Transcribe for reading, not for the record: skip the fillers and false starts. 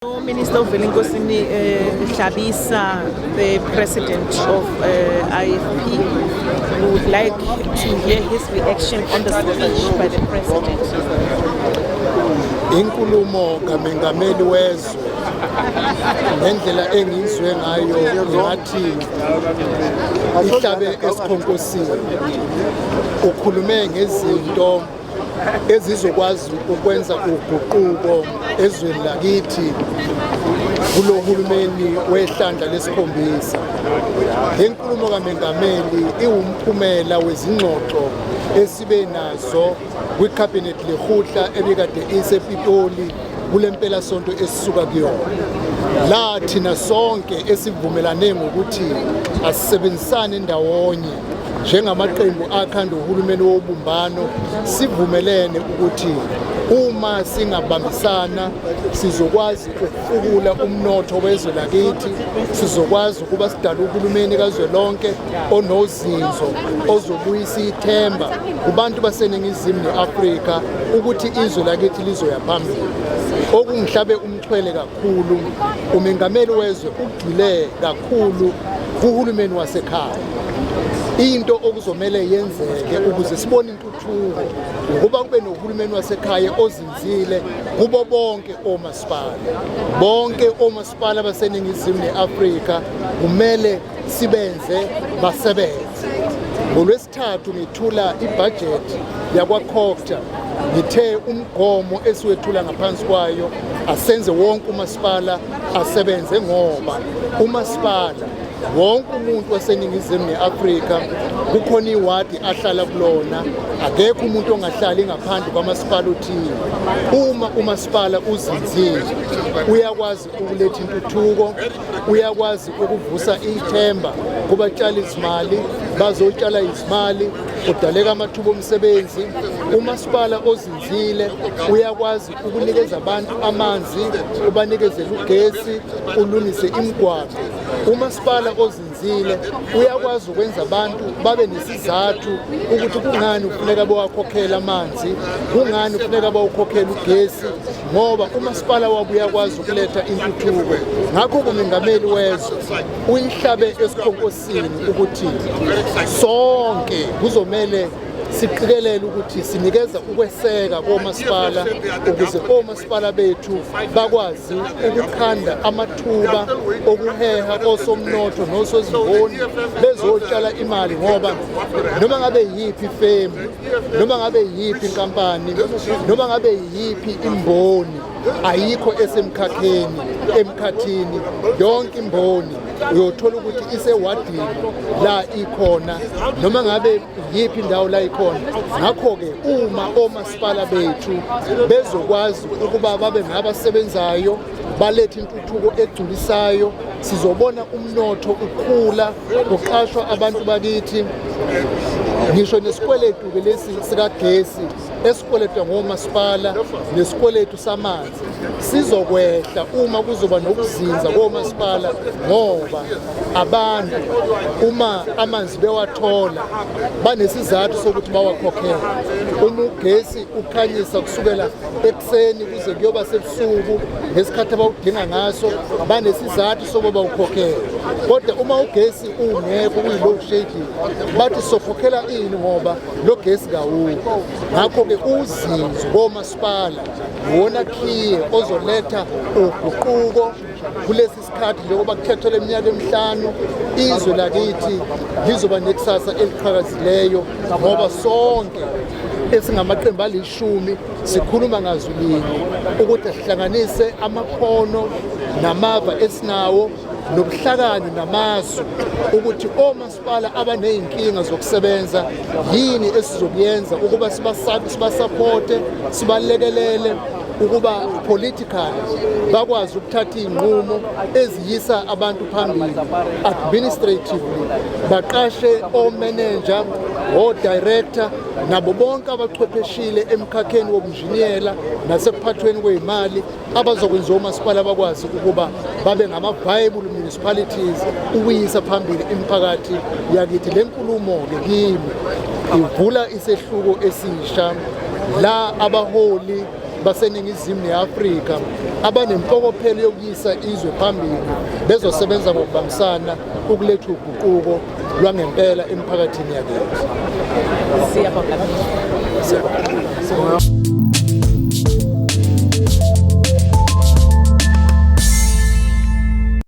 Minister Velingosini Hlabisa, the president of IFP, would like to hear his reaction on the speech by the president. Inkulumo kamengameli wezwe ngendlela engizwe ngayo ngathi ihlabe esikhonkosini ukhulume ngezinto ezizokwazi ukwenza uguquko ezweni lakithi kulo hulumeni wehlandla lesikhombisa. Inkulumo kamengameli iwumphumela wezingxoxo esibe nazo kwicabinet lehutla ebikade isePitoli kulempela sonto esisuka kuyona. La thina sonke esivumelane ngokuthi asisebenzisane ndawonye njengamaqembu akhanda uhulumeni wobumbano, sivumelene ukuthi uma singabambisana sizokwazi ukufukula umnotho wezwe lakithi, sizokwazi ukuba sidala uhulumeni kazwelonke onozinzo ozobuyisa ithemba kubantu baseningizimu neAfrika ukuthi izwe lakithi lizoya phambili. Okungihlabe umxhwele kakhulu, umengameli wezwe ugxile kakhulu kuhulumeni wasekhaya. Into okuzomela yenzeke ukuze sibone intuthuko ukuba kube nohulumeni wasekhaya ozinzile kubo bonke omasipala. Bonke omasipala baseningizimu neAfrika kumele sibenze basebenze. NgoLwesithathu ngithula ibudget yakwaCOGTA, ngithe umgomo esiwethula ngaphansi kwayo asenze wonke umasipala asebenze ngoba umasipala wonke umuntu waseningizimu neAfrika kukhona iwadi ahlala kulona, akekho umuntu ongahlali ngaphandle kwamasipala othile. Uma umasipala uzinzile uyakwazi ukuletha intuthuko, uyakwazi ukuvusa ithemba kubatshala izimali, bazotshala izimali, kudaleka amathuba omsebenzi. Umasipala ozinzile uyakwazi ukunikeza abantu amanzi, ubanikezele ugesi, ulungise imigwaqo. Umasipala ozinzile uyakwazi ukwenza abantu babe nesizathu ukuthi kungani kufuneka bawakhokhela amanzi, kungani kufuneka bawukhokhela ugesi, ngoba umasipala wabo uyakwazi ukuletha intuthuko. Ngakho kumengameli wezwe uyihlabe esikhonkosini ukuthi sonke kuzomele siqikelele ukuthi sinikeza ukweseka komasipala ukuze omasipala bethu bakwazi ukukhanda amathuba okuheha osomnotho nosozimboni bezotshala imali, ngoba noma ngabe yiphi ifemu, noma ngabe yiphi inkampani, noma ngabe yiphi imboni ayikho emkhathini yonke imboni uyothola ukuthi isewadini la ikhona, noma ngabe yiphi indawo la ikhona. Ngakho-ke uma omasipala bethu bezokwazi ukuba babe ngabasebenzayo, balethe intuthuko egculisayo, sizobona umnotho ukhula, kuqashwa abantu bakithi. Ngisho nesikweletu-ke lesi sikagesi esikweletwa ngomasipala nesikweletu samanzi sizokwehla uma kuzoba nokuzinza komasipala, ngoba abantu uma amanzi bewathola banesizathu sokuthi bawakhokhele. Uma ugesi ukhanyisa kusukela ekuseni kuze kuyoba sebusuku ngesikhathi abawudinga ngaso banesizathu sokuba bawukhokhele. Kodwa uma ugesi ungekho kuyi-load shedding bathi sokhokhela ini ngoba lo gesi kawukho. Ngakho-ke uzinzo komasipala wona khiye ozoletha uguquko kulesi sikhathi njengoba kukhethelwe iminyaka emihlanu. Izwe lakithi lizoba nekusasa eliqhakazileyo ngoba sonke esingamaqembu ali-10 sikhuluma ngazwilinye ukuthi sihlanganise amakhono namava esinawo nobuhlakani namasu ukuthi omasipala abaney'nkinga zokusebenza yini esizokuyenza ukuba sibasaphote, sibalekelele ukuba political bakwazi ukuthatha iy'nqumo eziyisa abantu phambili. Administratively baqashe o-manager, o-director nabo bonke abachwepheshile emkhakheni wobunjiniyela nasekuphathweni kwey'mali abazokwenza omasipala bakwazi ukuba babe ngama-viable municipalities ukuyisa phambili imiphakathi yakithi. Le nkulumo-ke kimi ivula isehluko esisha la abaholi baseningizimu neAfrika abanempokophelo yokuyisa izwe phambili bezosebenza ngokubambisana ukuletha uguquko lwangempela emphakathini yakithi. Siyabonga.